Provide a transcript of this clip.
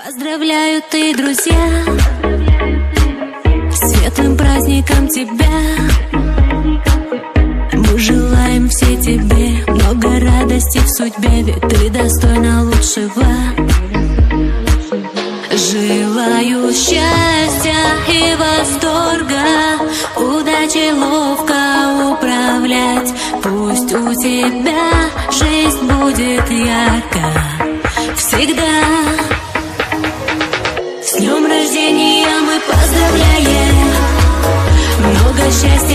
Поздравляю ты, друзья, с светлым праздником тебя. Мы желаем все тебе много радости в судьбе, ведь ты достойна лучшего. Желаю счастья и восторга, удачи ловко управлять. Пусть у тебя жизнь будет ярко всегда. С днем рождения мы поздравляем, много счастья